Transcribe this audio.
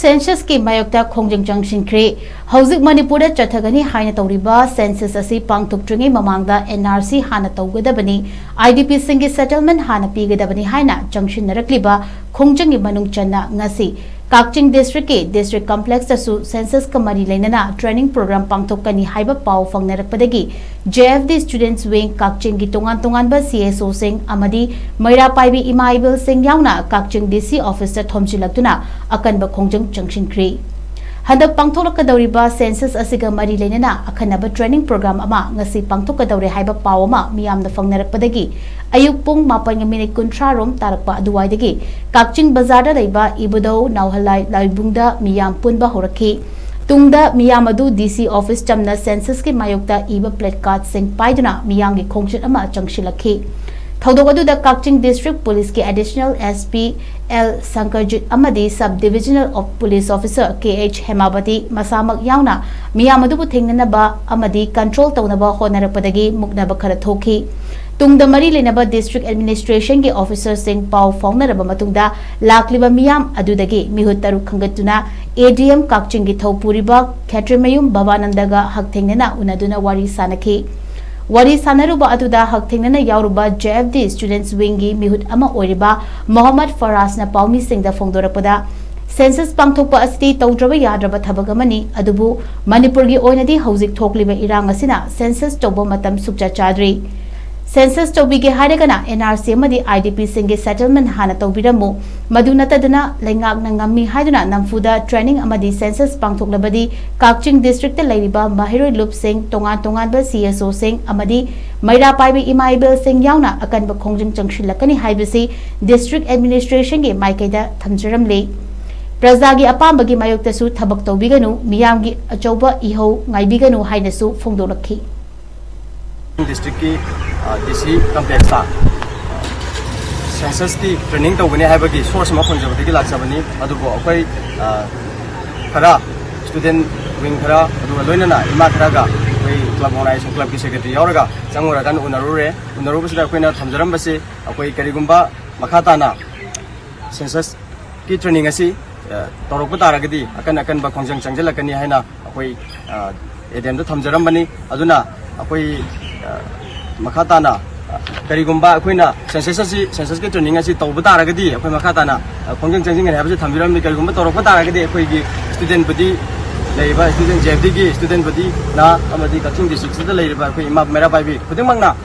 Census ki Maiyokta Khongjang Changsinkhre hauzik manipur da chathagani haina tawriba census asi pangthoktringi mamangda NRC hana tawgadabani IDP singi settlement hana pigadabani haina changsinnarakliba Khongjang manung channa ngasi Kakching District Complex dasu Census kamari lainana training program pangthokani haiba pau fangnarakpadagi JFD Students Wing Kakching gi tongan ba CSO sing amadi Maira Paibi Imaibel sing yauna Kakching DC officer thomjilaktuna akanba Khongjang Changsinkhre Handak pangthoklakadawriba census asiga mari lainana akhanaba training program ama ngasi pangthokadawre haiba pau ama miyamna fangnarakpadagi ayuk pung 8:30 rom tarakpa aduwaidagi Kakching Bazar da leiba ibudau nauhalai laibungda miyam punba horakhi tungda miyam adu DC office chamna census ki Maiyokta iba plate card sing paiduna miyamgi khongchet ama changsilakhi Thodok aduda Kakching District Police ki Additional SP L Sankarjit amadi Sub Divisional of Police Officer KH Hemabati masamak yauna miyam adu thengnanaba amadi control tawnaba honarapadagi muknaba khara thoki Tungda mari lenaba District Administration ki Officer sing pau fawnaraba matungda lakliba miyam adudagi mihut taruk khangatuna ADM Kakching gi thopuriba Khatrimayum Babanandaga hakthengnana unaduna wari sanakhi Wari sanaruba aduda hakthengnana yauruba JFD Students Wing gi mihut ama oiriba Mohammad Faraz na paumi singda phongdorapada Census pangthokpa asti tawdraba yadraba thabagamani adubu Manipur gi oinadi hauzik thokliba irang asina census toba matam sukcha chadri Census tobige haragana NRC amadi IDP singi settlement hana tobiramu madunatadana lengak nangami haiduna namfuda training amadi census pangthoklabadi Kakching District lairiba Mahiroi Loop sing tongan ba CSO sing amadi Maira Paibi Imaibel sing yauna akanba Khongjang changsilakani haibasi District Administration gi maikaida thamjaramle Prajagi apambagi mayokta su thabak tobiganu miyamgi achauba iho ngaibiganu hainasu phongdolakhi District ki DC complex ta census ki training to bani habagi source ma khonjabati ki laksabani adubo akoi khara student wing khara adu loinana ima khara ga koi club organization club ki secretary yauraga changura dan unaru sida koina thamjaram basi akoi karigumba makhata na census ki training asi torok taragadi akan ba Khongjang changjalakani haina akoi edem do thamjaram bani aduna akoi Makatana Karigumba Quina census get training as it Tobataragadi, Makatana, Khongjang Changsinkhre have a Tamiram Karigumba Toropataragadi, student body, labor student JFD, student body, na Amadi Kakching District, the labor, Mera Baby, Putimanga,